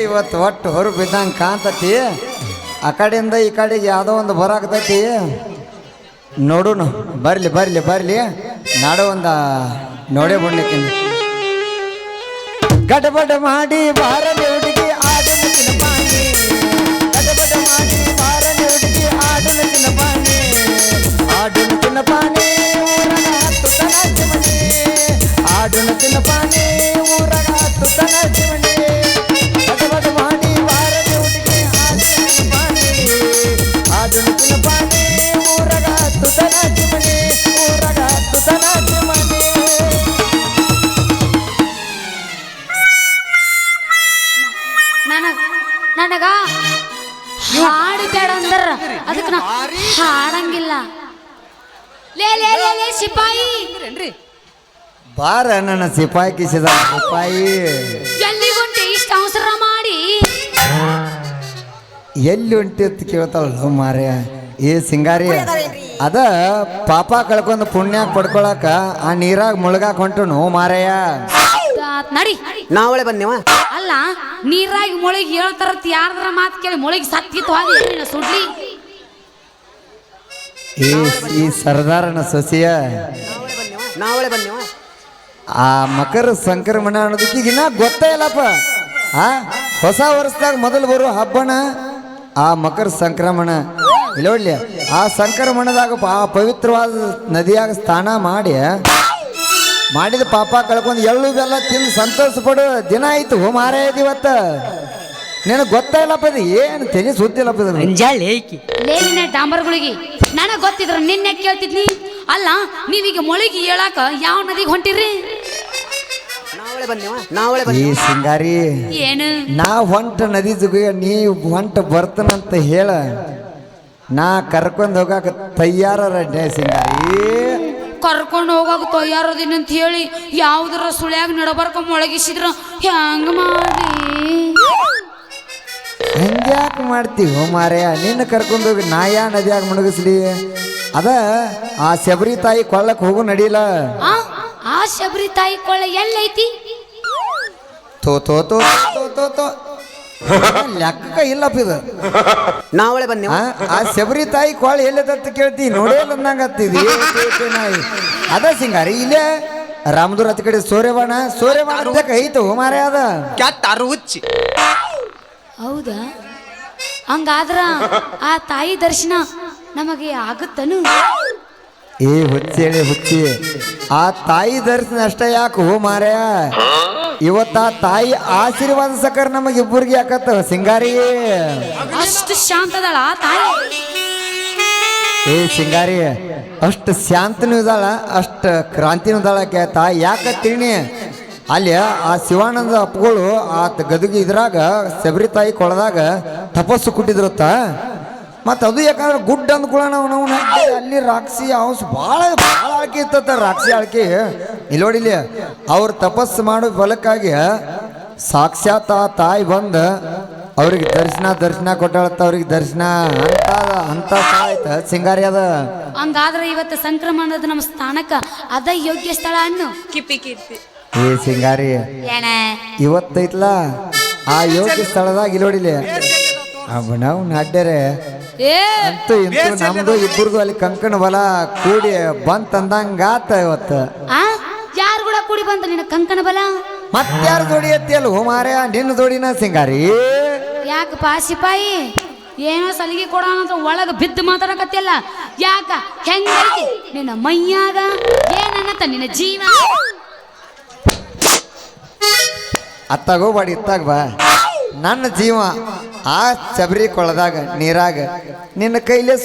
ಇವತ್ತು ಒಟ್ಟು ಹೊರ ಬಿದ್ದಂಗೆ ಕಾಣ್ತತಿ. ಆ ಕಡೆಯಿಂದ ಈ ಕಡೆಗೆ ಯಾವುದೋ ಒಂದು ಬರಾಕತೈತಿ. ನೋಡುನು ಬರ್ಲಿ ಬರ್ಲಿ ಬರ್ಲಿ ನಾಡು ಒಂದು ನೋಡೇ ಬಿಡ್ಲಿಕ್ಕೆ. ಗಡಬಡ ಮಾಡಿ ಬಾರಲಿ ಹುಡುಗಿ ಆಡಲು ತಿನ್ನಪಾನಿ, ಗಡಬಡ ಮಾಡಿ ಬಾರಲಿ ಹುಡುಗಿ ಆಡಲು ತಿನ್ನಪಾನಿ, ಆಡಲು ತಿನ್ನಪಾನಿ ಊರಗ ಹತ್ತು ತನ ಶಿವನಿ, ಆಡಲು ತಿನ್ನಪಾನಿ ಊರಗ ಹತ್ತು ತನ ಶಿವನಿ. ಗಡಬಡ ಮಾಡಿ ಬಾರಲಿ ಹುಡುಗಿ ಆಡಲು ತಿನ್ನಪಾನಿ, ಆಡಲು ತಿನ್ನಪಾನಿ ಊರಗ ಹತ್ತು ತನ ಶಿವನಿ, ಊರಗ ಹತ್ತು ತನ ಶಿವನಿ. ನನಗ ಹಾಡು ಬೇಡ ಅಂದ್ರ ಅದಕ್ಕೆ ನಾ ಹಾಡಂಗಿಲ್ಲ. ಲೇ ಲೇ ಲೇ ಲೇ ಸಿಪಾಯಿ ಬಾರ ನನ್ನ ಸಿಪಾಯಿ ಕಿಸಿದ ಸಿಪಾಯಿ. ಎಲ್ಲಿಗುಂಟೆ ಇಷ್ಟ ಅವಸರ ಮಾಡಿ? ಎಲ್ಲಿ ಉಂಟಿ ಅಂತ ಕೇಳ್ತಾಳ ಮಾರ್ಯ. ಏ ಸಿಂಗಾರಿ ಅದ ಪಾಪ ಕಳ್ಕೊಂಡು ಪುಣ್ಯಾಗ ಪಡ್ಕೊಳಕ ಆ ನೀರಾಗ ಮುಳುಗಾಕ ಹೊಂಟನು ಮಾರಯ್ಯ. ನಡಿ ನಾವಳೆ ಬಂದೇವ. ಅಲ್ಲ ನೀರಾಗಿ ಮೊಳಗಿ ಹೇಳ್ತಾರತ್ ಯಾರ್ದಾರ ಮಾತು ಕೇಳಿ ಮೊಳಗಿ ಸತ್ತಿತ್ತು ಹಾಗೆ ಸುಡ್ಲಿ. ಈ ಸರ್ದಾರನ ಸೊಸೆಯ ನಾವಳೆ ಬಂದೇವ. ಆ ಮಕರ ಸಂಕ್ರಮಣ ಅನ್ನೋದಕ್ಕೆ ಈಗಿನ ಗೊತ್ತೇ ಇಲ್ಲಪ್ಪ. ಆ ಹೊಸ ವರ್ಷದಾಗ ಮೊದಲು ಬರೋ ಹಬ್ಬನ ಆ ಮಕರ ಸಂಕ್ರಮಣ. ಇಲ್ಲ ನೋಡ್ಲಿ ಆ ಸಂಕ್ರಮಣದಾಗ ಆ ಪವಿತ್ರವಾದ ನದಿಯಾಗ ಸ್ನಾನ ಮಾಡಿದ ಪಾಪ ಕಳ್ಕೊಂಡು ಎಳ್ಳು ಬೆಲ್ಲ ತಿಂದು ಸಂತೋಷ ಪಡೋ ದಿನ ಆಯ್ತು ಮಾರಾಯದ ಇವತ್ತ. ನಿನಗೆ ಗೊತ್ತಾ ಇಲ್ಲಪ್ಪ ಇದು ಏನು ತೆನಿ ಸುದ್ದಿಲ್ಲಪ್ಪ ಇದು. ಲೇನಿನ ಡಾಂಬರ್ಗಳಿಗೆ ನನಗೆ ಗೊತ್ತಿದ್ರು ನಿನ್ನೆ ಕೇಳ್ತಿದ್ನಿ. ಅಲ್ಲ ನೀವೀಗ ಮೊಳಗಿ ಹೇಳಾಕ ಯಾವ ನದಿಗೆ ಹೊಂಟಿರಿ? ಈ ಸಿಂಗಾರಿ ಏನು ನಾ ಹೊಂಟ ನದಿ ಜುಗ ನೀ ಹೊಂಟ ಬರ್ತನಂತ ಹೇಳ ನಾ ಕರ್ಕೊಂಡು ಹೋಗಾಕ ತಯಾರ ಸಿಂಗಾರಿ. ಕರ್ಕೊಂಡು ಹೋಗಾಕ ತಯಾರದಿನ ಅಂತ ಹೇಳಿ ಯಾವ್ದಾರ ಸುಳ್ಯಾಗ ನಡಬರ್ಕ ಮೊಳಗಿಸಿದ್ರ ಹೆಂಗ ಮಾಡಿ? ಹಂಗ್ಯಾಕೆ ಮಾಡ್ತೀವಿ ಮಾರ್ಯ? ನಿನ್ನ ಕರ್ಕೊಂಡೋಗಿ ನಾ ಯಾ ನದಿಯಾಗ ಮುಣಗಿಸ್ಲಿ? ಅದ ಆ ಶಬರಿ ತಾಯಿ ಕೊಳ್ಳಕ್ ಹೋಗು ನಡೀಲ. ಆ ಶಬರಿ ತಾಯಿ ಕೊಳ್ಳ ಎಲ್ಲೈತಿ? ತೋ ತೋ ತೋ ತೋ ತೋ ತೋ ಲೆಕ್ಕ ಇಲ್ಲಪ್ಪ ಇದು. ನಾವಳೆ ಬಂದೇವ. ಆ ಶಬರಿ ತಾಯಿ ಕೊಳ್ಳ ಎಲ್ಲದಂತ ಕೇಳ್ತಿ ನೋಡೇ ಅಂದಂಗ ಹತ್ತಿದಿ. ಅದ ಸಿಂಗಾರಿ ಇಲ್ಲೇ ರಾಮದುರ ಹತ್ತ ಕಡೆ ಸೂರ್ಯವಾಣ ಐತು ಮಾರ್ಯ. ಅದ ಹುಚ್ಚಿ. ಹೌದಾ? ಹಂಗಾದ್ರ ಆ ತಾಯಿ ದರ್ಶನ ನಮಗೆ ಆಗುತ್ತನು? ಏ ಹುಚ್ಚಿ ಆ ತಾಯಿ ದರ್ಶನ ಅಷ್ಟ ಯಾಕೆ ಹೋ ಮಾರ್ಯ? ಇವತ್ತ ಆ ತಾಯಿ ಆಶೀರ್ವಾದ ಸಕರ್ ನಮಗಿಬ್ಬರಿಗೆ ಯಾಕತ್ತ ಸಿಂಗಾರಿ. ಅಷ್ಟು ಶಾಂತದಳ ಆ ತಾಯಿ. ಏ ಸಿಂಗಾರಿ ಅಷ್ಟು ಶಾಂತನೂ ಇದ್ದಾಳ, ಅಷ್ಟು ಕ್ರಾಂತಿನೂ ಇದ್ದಾಳಕ್ಕೆ ತಾಯಿ. ಯಾಕತ್ತೀನಿ ಅಲ್ಲಿ ಆ ಶಿವಾನಂದ ಅಪ್ಪಗಳು ಆ ಗದಗಿ ಇದ್ರಾಗ ಶಬರಿ ತಾಯಿ ಕೊಳದಾಗ ತಪಸ್ಸು ಕೊಟ್ಟಿದ್ರತ್ತ. ಮತ್ತು ಅದು ಯಾಕಂದ್ರೆ ಗುಡ್ ಅಂದ್ಕೊಳ್ಳ ನಾವು ಅಲ್ಲಿ ರಾಕ್ಷಸಿ ಅವಸ್ ಭಾಳ ಆಳ್ಕೆ ಇತ್ತ. ರಾಕ್ಷಸಿ ಆಳ್ಕೆ ಇಲ್ಲಿ ನೋಡಿಲಿ ಅವ್ರು ತಪಸ್ಸು ಮಾಡೋ ಫಲಕ್ಕಾಗಿ ಸಾಕ್ಷಾತ್ ಆ ತಾಯಿ ಬಂದು ಅವ್ರಿಗೆ ದರ್ಶನ ಕೊಟ್ಟಾಳತ್ತ. ಅವ್ರಿಗೆ ದರ್ಶನ ಅಂತ ಆಯ್ತ ಸಿಂಗಾರಿ ಅದ. ಹಂಗಾದ್ರೆ ಇವತ್ತು ಸಂಕ್ರಮಣದ ನಮ್ಮ ಸ್ಥಾನಕ್ಕ ಅದ ಯೋಗ್ಯ ಸ್ಥಳ ಅನ್ನು ಕಿಪ್ಪಿ ಏ ಸಿಂಗಾರಿ ಇವತ್ತೈತ್ಲ ಆ ಯೋಗ್ಯ ಸ್ಥಳದಾಗ ಇಲ್ಲಿ ನೋಡಿಲಿ ನಾವು ನಾಡ್ಯಾರೆ ಅಂತೂ ಇಂತೂ ನಮ್ದು ಇಬ್ಬರದು ಅಲ್ಲಿ ಕಂಕಣ ಬಲ ಕೂಡಿ ಬಂತಂದಂಗಾತ ಇವತ್ತು. ಯಾರು ಕೂಡ ಕೂಡಿ ಬಂತ ನಿನ್ನ ಕಂಕಣ ಬಲ? ಮತ್ತಾರು ಜೋಡಿ ಎತ್ತಿ ಅಲ್ಲ ಮಾರ್ಯ ನಿನ್ನ ಜೋಡಿನ ಸಿಂಗಾರಿ. ಯಾಕಪ್ಪ ಸಿಪಾಯಿ ಏನೋ ಸಲಿಗೆ ಕೊಡೋಣ ಅಂತ ಒಳಗ ಬಿದ್ದು ಮಾತಾಡಕತ್ತಿಯಲ್ಲ? ಯಾಕ ಹೆಂಗೈತಿ ನಿನ್ನ ಮೈಯಾಗ? ಏನನ್ನತ್ತ ನಿನ್ನ ಜೀವ? ಅತ್ತಾಗೋಬಾಡಿ ಇತ್ತಾಗ ಬಾ. ನನ್ನ ಜೀವ ಆ ಶಬರಿ ಕೊಳದಾಗ ನೀರಾಗ ನಿನ್ನ ಕೈಲೇ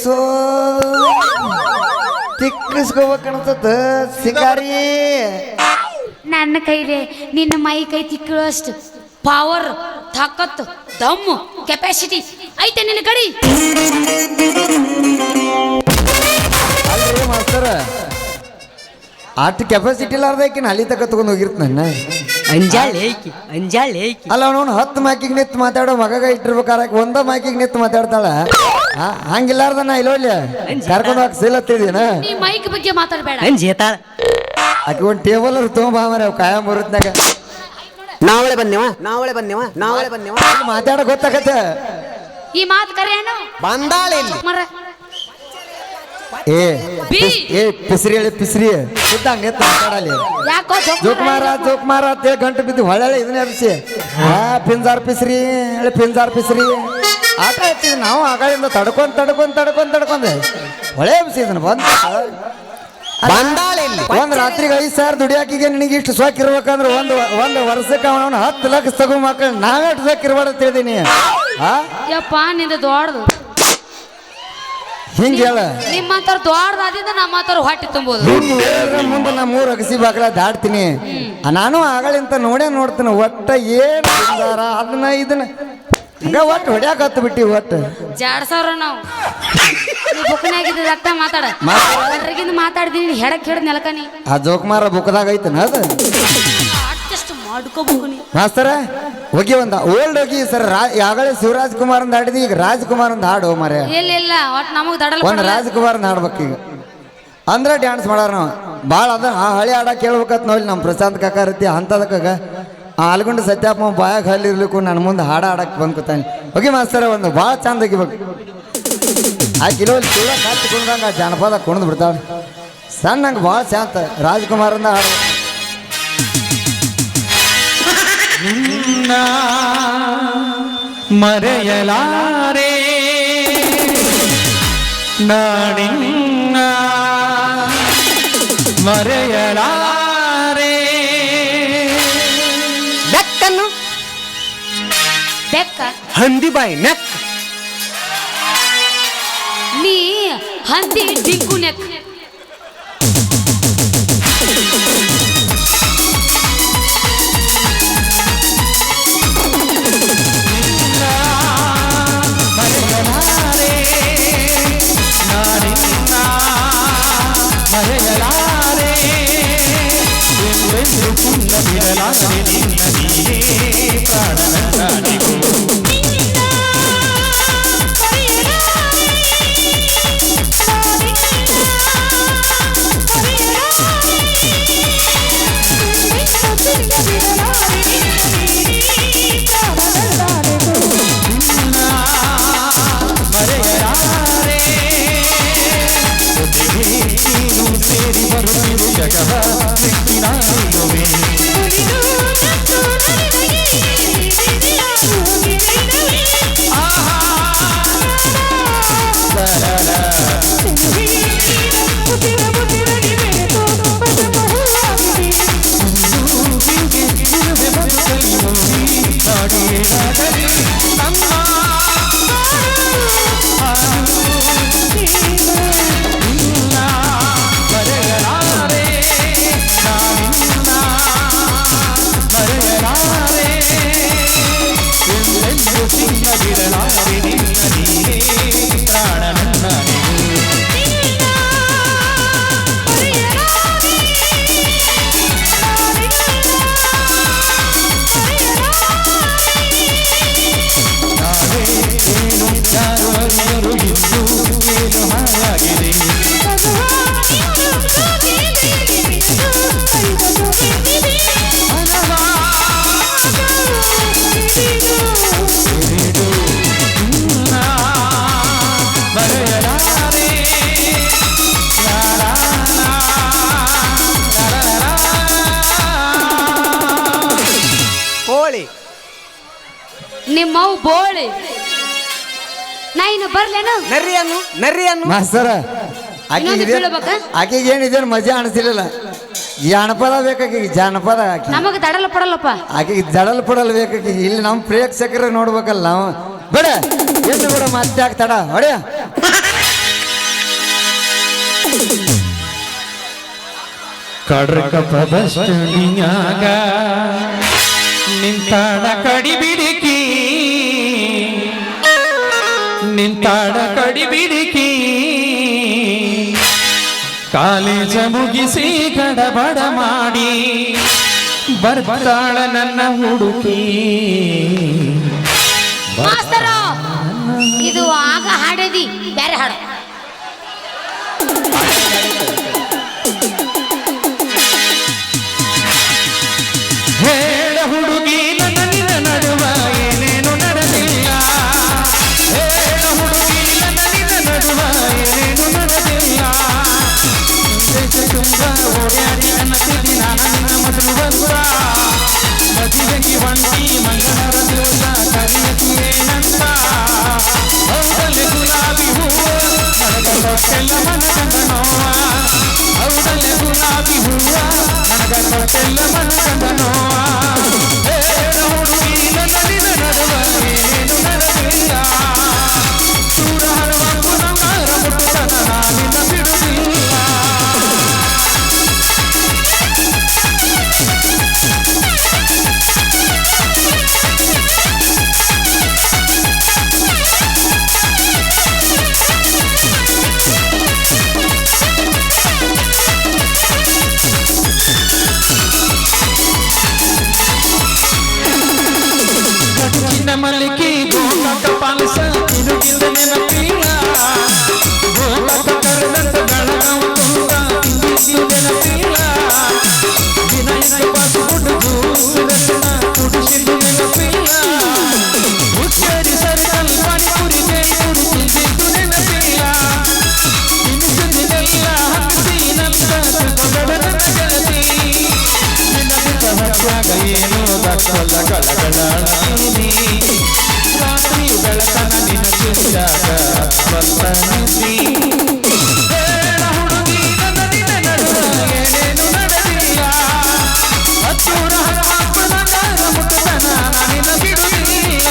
ತಿಕ್ಕಿಸ್ಕೋಬೇಕನ್ಸತ್ತ ಸಿಂಗಾರಿ. ನನ್ನ ಕೈಲೇ ನಿನ್ನ ಮೈ ಕೈ ತಿಕ್ಕಳಷ್ಟು ಪವರ್, ತಾಕತ್ತು, ದಮ್ಮು, ಕೆಪಾಸಿಟಿ ಐತೆ ನಿನ್ನ ಕಡೆ. ಅಲ್ರಿ ಮಾಸ್ತರ ಅಷ್ಟು ಕೆಪಾಸಿಟಿ ಇಲ್ಲಾರ್ದಕಿನ ಅಲ್ಲಿ ತಕ ತಗೊಂಡು ಹೋಗಿರ್ತ ನನ್ನ ಅಲ್ಲ ಅವನು 10 ಮೈಕಿಗೆ ನಿಂತು ಮಾತಾಡೋ ಮಗಗ ಇಟ್ಟಿರ್ಬೇಕಾರ ಒಂದ ಮೈಕಿಗೆ ನಿಂತು ಮಾತಾಡ್ತಾಳ. ಹಂಗಿಲ್ಲಾರ್ದ ನಾ ಇಲ್ಲೋಲ್ಲ ಕರ್ಕೊಂಡು ಹೋಗಿ ಸೀಲತ್ತಿದೀನ. ಮೈಕ್ ಬಗ್ಗೆ ಮಾತಾಡಬೇಡ. ಆಕೆ ಒಂದು ಟೇಬಲ್ ತೊಗೊಂಬ ಮರ ಕಾಯಂ ಬರುತ್ನಾಗ ನಾವಳೆ ಬಂದೇವ ನಾವಳೆ ಬಂದೇವ ನಾವಳೆ ಬಂದೇವ ಮಾತಾಡ ಗೊತ್ತಾಗತ್ತೆ. ಈ ಮಾತು ಕರೆ ಏನು ಬಂದಾಳೆ ಇಲ್ಲಿ ಮರ ಏ ಬಿ. ಏ ಪಿಸ್ರಿ ಹೇಳಿ ಪಿಸ್ರಿ ಇದ್ದಂಗೆ ಮಾತಾಡಲಿ. ಯಾಕೋ ಜೋಕ್ ಮಾರ ಅಂತ ಗಂಟು ಬಿದ್ದು ಹೊಳೆ ಇದನ್ನೇ ಹಬ್ಸಿ ಪಿಂಜಾರ್ ಪಿಸ್ರಿ ಹೇಳಿ ಪಿಂಜಾರ್ ಪಿಸ್ರಿ ಆಟ ಹಚ್ಚಿದ್ ನಾವು ಆಗಳಿಂದ ತಡ್ಕೊಂಡ್ ಹೊಳೆ ಹಬ್ಸಿ ಇದನ್ನ ಬಂದಾಳೆ ಇಲ್ಲಿ ಒಂದ್ ರಾತ್ರಿಗೆ 5,000 ದುಡಿಯಾಕಿಗೆ ನಿನಗೆ ಇಷ್ಟು ಸೊಕ್ಕ ಇರ್ಬೇಕಂದ್ರೆ ಒಂದು ವರ್ಷಕ್ಕೆ ಅವನ 10 ಲಕ್ಷ ತಗೋ ಮಕ್ಕಳು ನಾವೆಷ್ಟು ಸೊಕ್ಕ ಇರ್ಬಾರ್ದು ತಿಳಿದೀನಿ. ಯಪ್ಪ ನಿಂದ ದೊಡ್ಡದು ಹಿಂಗ ಹೇಳ ನಿಮ್ಮಂತವ್ರು ದೊಡ್ಡದಾದಿಂದ ನಮ್ಮಂತವ್ರು ಹೊಟ್ಟೆ ತುಂಬೋದು. ಹಿಂಗ ಹೇಳಿದ್ರೆ ಮುಂದೆ ನಾ 3 ಅಗಸಿ ಬಾಗ್ಲ ದಾಡ್ತೀನಿ. ನಾನು ಆಗಳಿಂತ ನೋಡ್ತೀನಿ ಒಟ್ಟ ಏನು ಬಂದಾರ ಅದನ್ನ ಇದನ್ನ ಹಂಗ ಒಟ್ಟು ಹೊಡ್ಯಾಕ ಹತ್ತು ಬಿಟ್ಟಿ ಒಟ್ಟು ಜಾಡ್ಸವ್ರ ನಾವು ಬುಕ್ನಾಗಿದ್ದ ರಕ್ತ ಮಾತಾಡಿಂದ ಮಾತಾಡ್ದೀನಿ ಹೆಡಕ್ ಹಿಡ್ದು ನೆಲಕನಿ ಆ ಜೋಕುಮಾರ ಬುಕ್ದಾಗ ಐತನ ಅದು ಅಡ್ಜಸ್ಟ್ ಮಾಡ್ಕೋಬೇಕು ನೀ ಮಾಸ್ತರ ಹೋಗಿ ಓಲ್ಡ್ ಹೋಗಿ ಸರ್ ಯಾಗಲೇ ಶಿವರಾಜ್ ಕುಮಾರ್ ಅಂತ ಹಾಡಿದಿ, ಈಗ ರಾಜ್ಕುಮಾರ್ ಅಂತ ಹಾಡು ಮರೆ ಇಲ್ಲ ಒಟ್ಟು ನಮಗ್ ದಡಲ್ ಒಂದು ರಾಜ್ಕುಮಾರ್ ಅಂತ ಹಾಡ್ಬೇಕು ಈಗ ಅಂದ್ರೆ ಡ್ಯಾನ್ಸ್ ಮಾಡಾರ ನಾವು ಭಾಳ ಅದ ಆ ಹಳಿ ಹಾಡ ಕೇಳ್ಬೇಕತ್ ನೋಡಿ ನಮ್ಮ ಪ್ರಶಾಂತ್ ಕಾಕ ರೀತಿ ಅಂತದಕ್ಕಾಗ ಆಲ್ಗುಂಡ ಸತ್ಯಪ್ಪ ಬಾಯಾಗ ಹಲ್ಲಿರ್ಲಿಕ್ಕೂ ನನ್ನ ಮುಂದೆ ಹಾಡ ಹಾಡಕ್ಕೆ ಬಂದ್ಕೊತಾನೆ. ಹೋಗಿ ಮಾಸ್ತರ ಒಂದು ಭಾಳ ಚಂದ ಹೋಗಿಬೇಕು. ಆ ಕಿಲೋ ಕೂಡ ಕಾತು ಕುಣ್ದಂಗೆ ಆ ಜಾನಪದ ಕುಣಿದು ಬಿಡ್ತಾಳೆ ಸಣ್ಣಂಗೆ ಭಾಳ ಶಾಂತ ರಾಜ್ಕುಮಾರಿಂದ ಹಾಡು. ಮರೆಯಲಾರೆ ನಾಡಿನ ಮರೆಯಲಾರೆ ಬೆಕ್ಕನ್ನು ಬೆಕ್ಕ ಹಂದಿ ಬಾಯಿ ನೆಕ್ ನೀ ಹಂದಿ ಡಿಂಕು ನೆಕ್ ಮರೆಯಲಾರೆ ಎಂದೆಂದು ಕುಂದ ಬಿಡಲಾರೆ ನಿನ್ನ ನೀರೇ ಪ್ರಾಣನಂದಾನಿಗೂ ಮರೆಯಲಾರೆ ನೀನು ಸೇರಿ ಬರುತ್ತಿರು ಜಗವ ನಾನಿರುವೆ ಬಿಡಲಾರೆ ನಿನ್ನ ನೀರೇ ಪ್ರಾಣ ನನ್ನನಿಗೂ ನಾವೇ ಏನು ಯಾರು ಅರಿಯರು ಇಂದು ಏನು ಹಾಯಾಗಿದೆ ಮರೆಯಲಾರೆ ಕೋಳಿ ನಿಮ್ಮವ್ ಬೋಳಿ ನಾ ಇನ್ನು ಬರ್ಲೇನು ನರ್ರಿಯನ್ನು ಮಾಸ್ತರ ಇನ್ನೊಂದು ಬೀಳ್ಬೇಕಾ? ಆಕೆಗೆ ಏನಿದೇನು ಮಜಾ ಅನಿಸಿಲ್ಲ. ಜಾನಪದ ಬೇಕಾಕೀಗ ಜಾನಪದ ಆಕಿ ನಮಗ್ ದಡಲ ಪಡಲ್ಲಪ್ಪ ಆಕೆಗೆ ಜಡಲ್ ಪಡಲ್ ಬೇಕಾಕೀಗ ಇಲ್ಲಿ ನಮ್ಮ ಪ್ರೇಕ್ಷಕರ ನೋಡ್ಬೇಕಲ್ಲ ನಾವು ಬೇಡ ಎಷ್ಟು ಬೇಡ ಮತ್ತೆ ಆಗ್ತಾಡ ಹೊಡೆಯ ಕಡ್ರಕ ಬಸ್ಟಂಡಿನ್ಯಾಗ ನಿಂತಾಡ ಕಡಿಬಿಡಿಕಿ ಕಾಲೇಜ ಮುಗಿಸಿ ಗಡಬಡ ಮಾಡಿ ಬರ್ತಾಳ ನನ್ನ ಹುಡುಕಿ ಮಾಸ್ತರ ಇದು ಆಗ ಹಾಡದಿ ಬೇರೆ ಹಾಡು ಹೇಳ ಹುಡುಗಿ ಕಲಿಕಿ ಗೋಕಾಕ ಪಾಲಿಸ ತಿರುಗಿದ ನೆನಪಿಲ್ಲ ಗೋಕಾಕ ಕರೆದಂತ ಬೆಳಗಾವ ತುಂಬ ತಿಂದಿದ್ದು ನೆನಪಿಲ್ಲ ವಿನಾಯಕ ಬಾಸುಗುಡ್ಡು ಜ್ಯೂಸು ಕುಡಿಸಿದ್ದು ನೆನಪಿಲ್ಲ ಹುಚ್ಚರಿ ಸರ್ಕಲ್ ಪಾನಿಪುರಿ ಬೇಲ್ಪುರಿ ತಿಂದಿದ್ದು ನೆನಪಿಲ್ಲ ತಿನಿಸುದಿನೆಲ್ಲ ಹಸಿನಂತ ಕೊಡದ ಗೆಳತಿ ನೆನಪಿತ ಹತ್ತಾಗ ಏನೋ ದಕ್ಕಲ ಗಳಗಳಾಡಿನಿ ರಾತ್ರಿ ಬೆಳತನ ನಿನಗಿದ್ದಾಗ ಸ್ವಲ್ಪನಿಸಿ ಹೇಳ ಹುಡುಗಿ ನನ್ನ ನಿನ್ನ ನಡುವ ಏನೇನು ನಡೆದಿಲ್ಲ ಹತ್ತೂರ ಹತ್ತಪ್ಪನ ಮುಟ್ಟತನ ನಾನಿನ ಬಿಡುವುದಿಲ್ಲ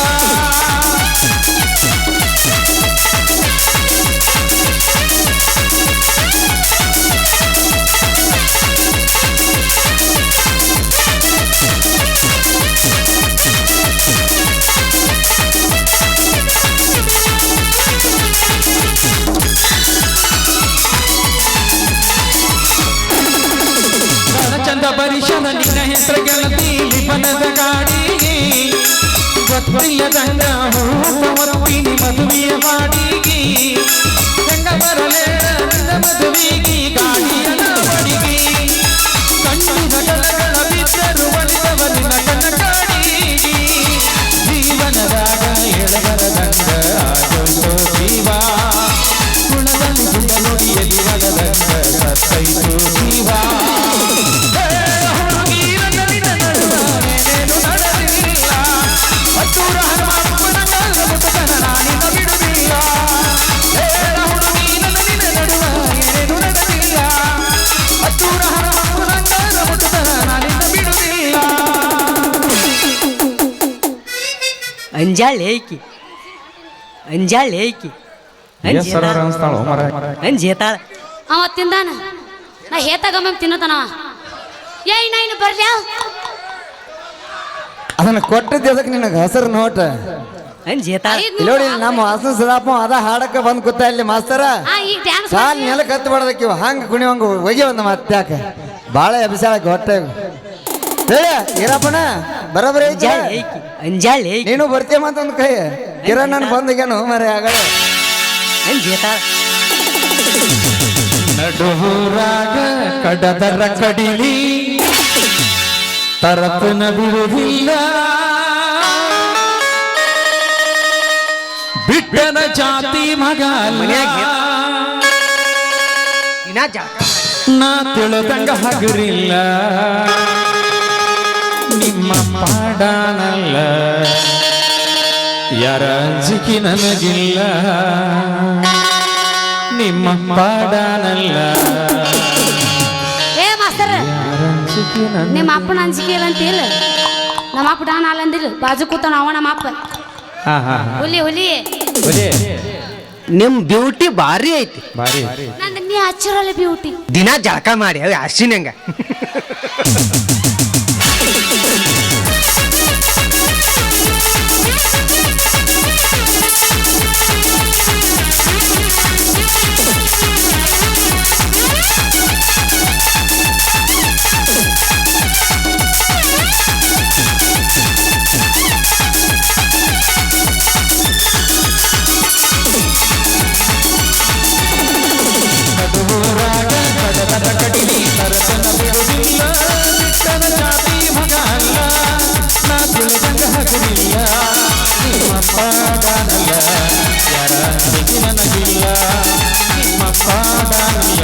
ಚಂದ ಪರಿಶನ ನಿನ್ನ ಹೆಸರು ಗೆಳತಿ ಲಿಪನದ ಗಾಡಿಗೆ ಗೊತ್ತಿಲ್ಲದಂಗ ಹೋಗ್ತೀನಿ ಮದುವೆಯ ಮಾಡಿಗೆ ಹೆಂಗ ಬರಲೇಳ ನಿನ್ನ ಮದುವೆಗೆ ಗಾಡಿಯ ಬಡಿಗೆ ಕಣ್ಣಿನ ಕಲಗಳ ಬಿದ್ದರು ಬಳಿದವ ನಿನ್ನ ಕಣ್ಣ ಕಾಡಿಗೆ ಜೀವನದಾಗ ಎಳಬರದಂಗ ಆಗೋಯ್ತೋ ಜೀವ ಕುಳದಲ್ಲಿ ಗುಂಡಲೊಡಿಯ ದಿವಗದಂಗ ಸತ್ತೈತೋ ಜೀವ ಹತ್ತೂರ ಹನುಮಪ್ಪನ ಕಲ್ಲ ಮುಟ್ಟತನ ನಾನಿನ ಬಿಡುವುದಿಲ್ಲ ಹೇಳ ಹುಡುಗಿ ನನ್ನ ನಿನ್ನ ನಡುವ ಏನೇನು ನಡೆದಿಲ್ಲ ಹತ್ತೂರ ಹನುಮಪ್ಪನ ಕಲ್ಲ ಮುಟ್ಟತನ ನಾನಿನ ಬಿಡುವುದಿಲ್ಲ ಅಂಜಾಳೇಕಿ ಅಂಜಾಳೇಕಿ ಅಂಜೇತಾಳ ಅವ ತಿಂದಾನ ನಾ ಹೇತಾಗಮ್ಮ ತಿನ್ನತನವ ಇನ್ನ ಇನ್ನು ಬರ್ಲ್ಯಾ ಅದನ್ನ ಕೊಟ್ಟಿದ್ದೆ ಅದಕ್ಕೆ ನಿನಗೆ ಹಸರು ನೋಟ ಅಂಜೇತಾಳ ನೋಡಿ ನಮ್ಮ ವಾಸನ ಸದಾಪ ಅದ ಹಾಡಕ್ಕೆ ಬಂದ್ ಕೂತ ಇಲ್ಲಿ ಮಾಸ್ತರ ಈಗ ಡ್ಯಾನ್ಸ್ ಸಾಲ್ ನೆಲ ಕತ್ತು ಬಡದಕ್ಕಿವ ಹಂಗ ಕುಣಿವಂಗ ಒಗಿ ಒಂದು ಮತ್ತ್ಯಾಕ ಭಾಳ ಅಭಿಷಾಳಕ್ಕೆ ಹೊಟ್ಟೆ ಹೇಳ ಈರಪ್ಪನ ಬರೋಬರಿ ಐತಿ ಅಂಜಾಳೇಕಿ ಅಂಜಾಳೇಕಿ ನೀನು ಬರ್ತೀಯ ಮತ್ತ ಒಂದು ಕೈ ಕಿರಣ್ ಬಂದಿಗೇನು ಮರೆ ಆಗಲ್ಲ ಅಂಜೇತಾಳ ನಡುರಾಗ ಕಡದರ ಕಡಿಲಿ ತರಪನ ಬಿಡುವುದಿಲ್ಲ ಬಿಟ್ಟನ ಜಾತಿ ಮಗ ನಾ ತಿಳದಂಗ ಹಗರಿಲ್ಲ ನಿಮ್ಮ ಪಾಡಾನಲ್ಲ ಯಾರ ಅಂಜಿಕೆ ನನಗಿಲ್ಲ ನಿಮ್ಮ ಪಾಡಾನಲ್ಲ ಏ ಮಾಸ್ತರ ನಿಮ್ಮ ಅಪ್ಪನ ಅಂಜಿಕೆ ಇಲ್ಲ ಅಂತ ಇಲ್ಲ ನಮ್ಮ ಅಪ್ಪ ಡಾನ್ ಅಲ್ಲ ಅಂದಿಲ್ಲ ಬಾಜು ಕೂತಾನ ಅವ ನಮ್ಮ ಅಪ್ಪ ಹುಲಿ ಹುಲಿ ನಿಮ್ ಬ್ಯೂಟಿ ಭಾರಿ ಐತಿ ಬಾರಿ ನನ್ನ ನೀ ಹಚ್ಚಿರಲ್ಲ ಬ್ಯೂಟಿ ದಿನ ಜಳಕ ಮಾಡಿ ಅವ್ ಅರ್ಶಿನಂಗ ಕಡಿಲಿ ತರತನ ಬಿಡುವುದಿಲ್ಲ ಬಿಟ್ಟನ ಜಾತಿ ಮಗ ಅಲ್ಲ ನಾ ತಿಳದಂಗ ಹಗರಿಲ್ಲ ನಿಮ್ಮ ಪಾಡಾನಲ್ಲ ಯಾರ ಅಂಜಿಕೆ ನನಗಿಲ್ಲ ನಿಮ್ಮ ಪಾಡಾನಲ್ಲ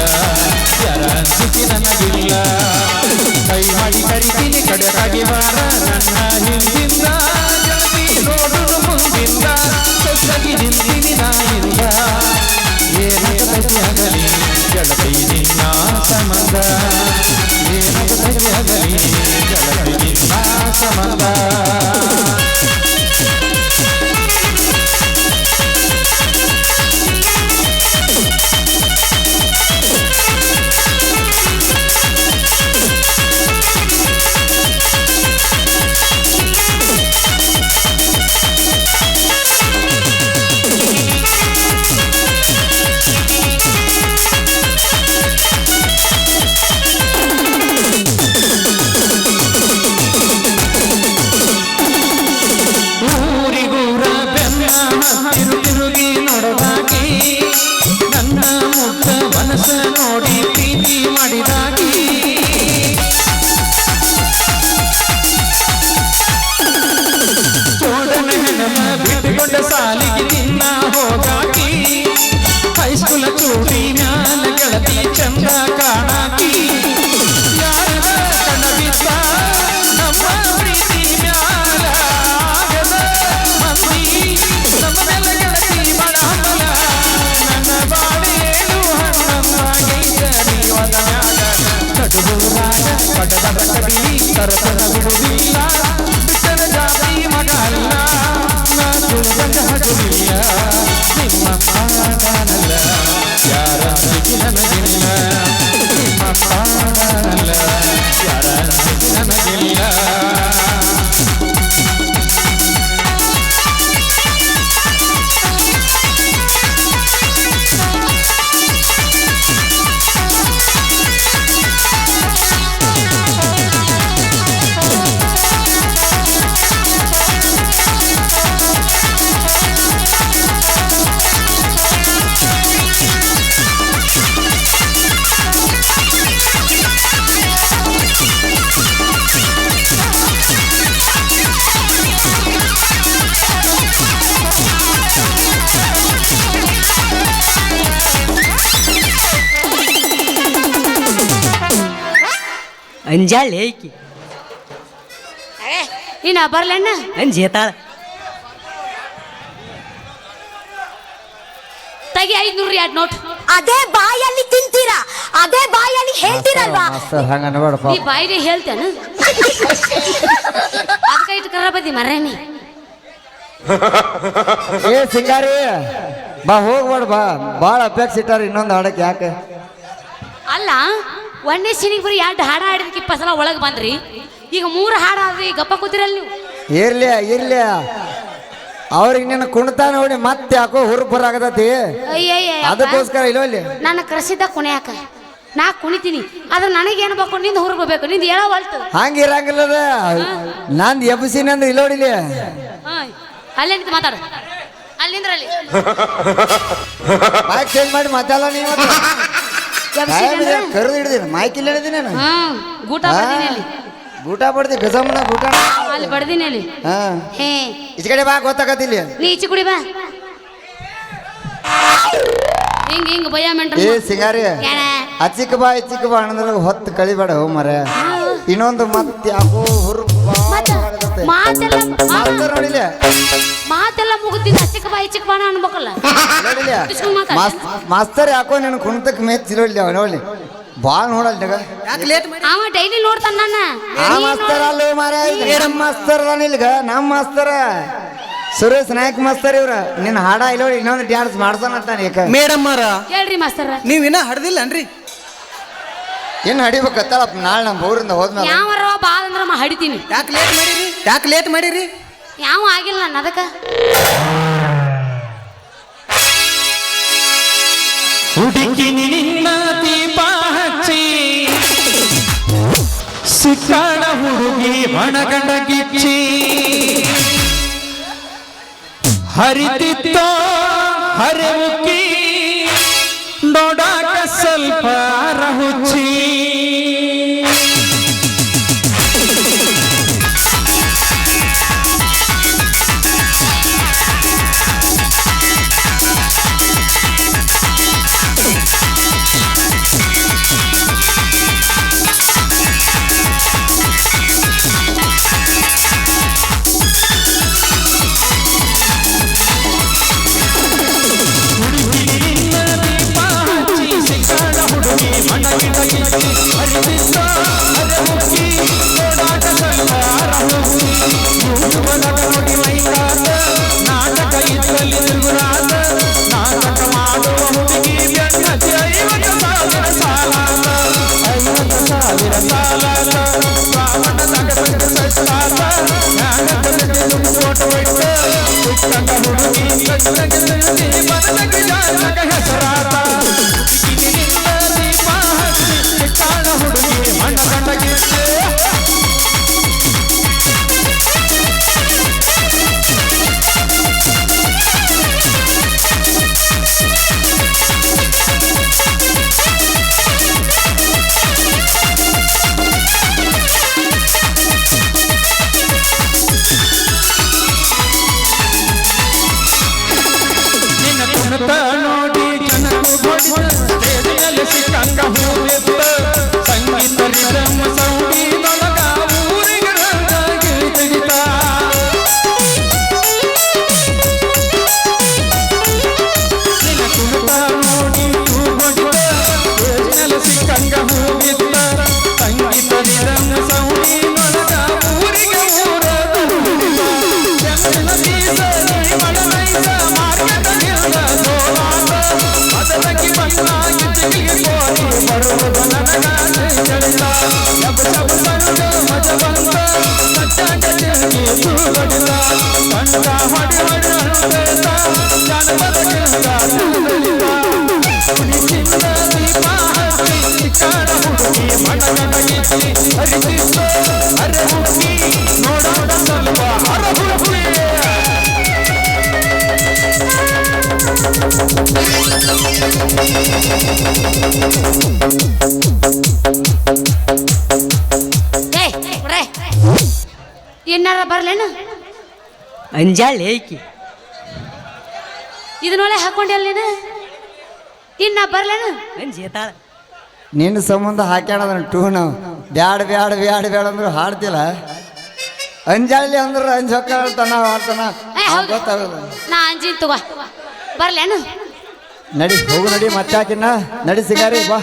ಯಾರ ಅಂಜಿಕೆ ನನಗಿಲ್ಲ ಕೈ ಮಾಡಿ ಕರಿತೀನಿ ಕಡೆಗಾಗಿ ಬಾರ ನನ್ನ ಹಿಂದಿಂದ ಗೆಳತಿ ನೋಡುದು ಮುಂದಿಂದ ಸೊಸಗಿ ನಿಂತೀನಿ ನಾಯಿಂದ ಏನಾಗಲಿ ಗೆಳತಿ ನಿನ್ನ ಸಂಬಂಧ ಏನಾಗಲಿ ಗೆಳತಿ ನಿನ್ನ ಸಂಬಂಧ ನೆನಪ ಬಿಟ್ಟುಕೊಂಡ ಸಾಲಿಗೆ ದಿನ ಹೋಗಾಕಿ ಹೈಸ್ಕೂಲ ಚೂಟಿ ಮ್ಯಾಲ ಗೆಳತಿ ಚಂದ ಕಾಣಾಕಿ ಯಾರ ಕಣ ಬಿತ್ತ ನಮ್ಮ ಪ್ರೀತಿ ಮ್ಯಾಲ ಆಗದ ಮಂದಿ ನಮ್ಮನೆಲ್ಲ ಗೆಳತಿ ಬಡಾಮಲ ನನ್ನ ಬಾಡೇಳು ಹಣ್ಣಂದಾಗೈತ ನೀವದ ಮ್ಯಾಗ ಕಡುಬೂರಾಗ ಪಟದ ಕಡಿ ತರತನ ಬಿಡುವುದಿಲ್ಲ ಬಿಟ್ಟರ ಜಾತಿ ಮಗ ಅಲ್ಲ ನಾ ತುಳಿದಂಗ ಹಡುವಿಲ್ಲ ನಿಮ್ಮ ಪಾದನಲ್ಲ ಯಾರ ಸಿಕ್ಕಿ ನನಗಿಲ್ಲ ನಿಮ್ಮ ಪಾದನಲ್ಲ ಯಾರ ಸಿಕ್ಕಿ ನನಗಿಲ್ಲ ಅಂಜಾಳ ಏಕಿ ನೀನ ಬರ್ಲಣ್ಣ ಅಂಜೇತಾಳ ತೆಗಿ 500 ಎರಡು ನೋಟ್. ಅದೇ ಬಾಯಲ್ಲಿ ತಿಂತೀರಾ, ಅದೇ ಬಾಯಲ್ಲಿ ಹೇಳ್ತೀರಲ್ವಾ? ಮಾಸ್ತರ್ ಹಂಗ ಅನ್ಬೇಡಪ್ಪ. ಈ ಬಾಯಿಗೆ ಹೇಳ್ತೇನ ಅದಕ್ಕೆ ಇಟ್ಟು ಕರಬದಿ ಮರೇನಿ. ಏ ಸಿಂಗಾರಿ ಬಾ ಹೋಗ್ಬೇಡ ಬಾ, ಭಾಳ ಅಪೇಕ್ಷೆ ಇಟ್ಟಾರ ಇನ್ನೊಂದು ಹಾಡಕ್ಕೆ ಯಾಕೆ? ಅಲ್ಲ ಒಂದೇ ಸಿನಿಗೆ ಬರೀ 2 ಹಾಡ ಹಾಡಿದಕ್ಕೆ 20 ಸಲ ಒಳಗೆ ಬಂದ್ರಿ. ಈಗ 3 ಹಾಡು ಆದ್ರಿ ಗಪ್ಪ ಕೂತಿರಲ್ಲ ನೀವು. ಇರ್ಲಿ ಅವ್ರಿಗೆ ನಿನ್ನ ಕುಣಿತ ನೋಡಿ ಮತ್ತೆ ಯಾಕೋ ಹುರುಪ್ ಬರಾಗತೈತಿ. ಅಯ್ಯಯ್ಯ ಅದಕ್ಕೋಸ್ಕರ ಇಲ್ಲಿ ನನ್ನ ಕರೆಸಿದ್ದ ಕುಣಿಯಾಕ ನಾ ಕುಣಿತೀನಿ, ಆದ್ರೆ ನನಗೇನು ಬೇಕು ನಿಂದ ಹುರುಗಬೇಕು, ನಿಂದ ಹೇಳೋ ಹೊಲ್ತು ಹಂಗಿರಂಗಿಲ್ಲದ. ನಂದು ಎಬ್ಸಿನಂದ್ರೆ ಇಲ್ಲಿ ನೋಡಿಲಿ ಅಲ್ಲೇ ನಿಂತು ಮಾತಾಡ, ಅಲ್ಲಿಂದ್ರಲ್ಲಿ ಮೈಕ್ ಚೇಂಜ್ ಮಾಡಿ ಮಾತಾಡಲ್ಲ ನೀವು. ಕರೆದು ಹಿಡಿದೀನಿ ಮೈಕ್ ಇಲ್ಲ ಹಿಡಿದೀನಿ ನಾನು. ಗೂಟ ಬರ್ತೀನಿ ಅಲ್ಲಿ, ಗೂಟ ಬಡ್ದಿ ಗಜಮ್ಮನ ಗೂಟ ಅಲ್ಲಿ ಬಡ್ದೀನಿ ಅಲ್ಲಿ. ಹೇ ಈಚ ಕಡೆ ಬಾ ಗೊತ್ತಾಗತ್ತಿಲ್ಲ. ನೀ ಈಚೆ ಕುಡಿ ಬಾ. ಹಿಂಗ ಭಯ ಮೆಂಟ್ರ ಏ ಸಿಂಗಾರಿ ಅಚ್ಚಿಕ ಬಾ ಅಂದ್ರೆ ಹೊತ್ತು ಕಳಿಬೇಡ ಹೋ ಮರ. ಇನ್ನೊಂದು ಮತ್ತೆ ಯಾಕೋ ಹುರುಪ್ ನೋಡಿಲ್ಲ ಮಾತೆಲ್ಲ ಮುಗಿದ ಚಿಕ್ಕ ಬಾ ಚಿಕ್ಕ ಬಾಣ ಅನ್ಬೇಕಲ್ಲ. ಮಾಸ್ತರ್ ಯಾಕೋ ನೀನು ಕುಣಿತಕ್ಕೆ ಮೆಚ್ಚಿರೋಲ್ಲ ನೋಡಿ ಬಾಳ್ ನೋಡಲ್ಲ. ಅವ ಡೈಲಿ ನೋಡ್ತಾನ ನನ್ನ. ಆ ಮಾಸ್ತರ್ ಅಲ್ಲ ಮಾರ, ನಮ್ಮ ಮಾಸ್ತರ್ ಅದಾನಿಲ್ಗ, ನಮ್ಮ ಮಾಸ್ತರ ಸುರೇಶ್ ನಾಯಕ್ ಮಾಸ್ತರ್ ಇವ್ರ. ನಿನ್ನ ಹಾಡ ಇಲ್ಲ ಇನ್ನೊಂದು ಡ್ಯಾನ್ಸ್ ಮಾಡ್ತಾನಂತಾನೆ. ಮೇಡಮ್ ಮಾರ ಹೇಳ್ರಿ ಮಾಸ್ತರ, ನೀವ್ ಇನ್ನ ಹಡ್ದಿಲ್ಲನ್ರಿ? ಇನ್ನು ಹಡಿಬೇಕತ್ತಳಪ್ಪ ನಾಳೆ ನಮ್ಮ ಊರಿಂದ ಹೋದ್ಮೇಲೆ. ಯಾವರ ಬಾ ಅಂದ್ರ ಹಡಿತೀನಿ. ಯಾಕೆ ಲೇಟ್ ಮಾಡಿರಿ? ಯಾವ ಆಗಿಲ್ಲ ನನ್ನ ಅದಕ್ಕ. ಹುಡುಕಿ ನಿನ್ನ ದೀಪ ಹಚ್ಚಿ ಸಿಕ್ಕಾಡ ಹುಡುಗಿ ಮಣಗಂಡ ಗಿಚ್ಚಿ ಹರಿತಿತ್ತೋ ಹರಿವುಕ್ಕಿ ನೋಡಾಕ ಸ್ವಲ್ಪ ರಹುಚ್ಚಿ ನಾಟಕ ಇದ್ರಲ್ಲಿ ತಿರುಗುರಾದ ನಾಟಕ ಮಾಡುವ ಹುಡುಗಿ ಬೆನ್ನತಿ 50,000 ಸಾಲಾದ 50,000 ಸಾಲಾದ ರಾವಣ ತಗದ ಸತ್ತಾದ ಜ್ಞಾನದಲ್ಲಿ ಫೋಟೋ ಇಟ್ಟು ಸಿಕ್ಕಂಗ ಹುಡುಗಿ ಕಣ್ಣಗೆ ಬದಲಕ್ಕೆ ಜಾತಕ ಹೆಸರಾದ ನಿನ್ನ ದೀಪ ಹಚ್ಚಿ ಸಿಕ್ಕಾಳ ಹುಡುಗಿ ಮಣ್ಣಗಂಡಗಿಚ್ಚೆ ಏನಾರ ಬರ್ಲೇನು ಅಂಜಾಳೆ ಐಕಿ ಇದನ್ನೊಳೆ ಹಾಕೊಂಡೆಲ್ಲೇನು ಇನ್ನ ಬರ್ಲೇನು ಅಂಜೇತಾಳ ನಿನ್ನ ಸಂಬಂಧ ಹಾಕ್ಯಾಣದನ್ನ ಟೂನು ಬ್ಯಾಡ ಬ್ಯಾಡ ಬ್ಯಾಡ ಬ್ಯಾಡ ಅಂದ್ರೆ ಹಾಡ್ತಿಲ್ಲ ಅಂಜಾಳಿ ಅಂದ್ರೆ ಅಂಜೊಕ್ಕ ಹೇಳ್ತಾನ ಆಡ್ತಾನ ಏ, ಹೌದು. ಗೊತ್ತಾಗಲ್ಲ. ನಾ ಅಂಜಿನ್ ತಗೋ ಬರ್ಲೇನು ನಡಿ ಹೋಗು ನಡಿ ಮತ್ತೆ ಹಾಕಿನ ನಡಿ ಸಿಂಗಾರಿ ಬಾ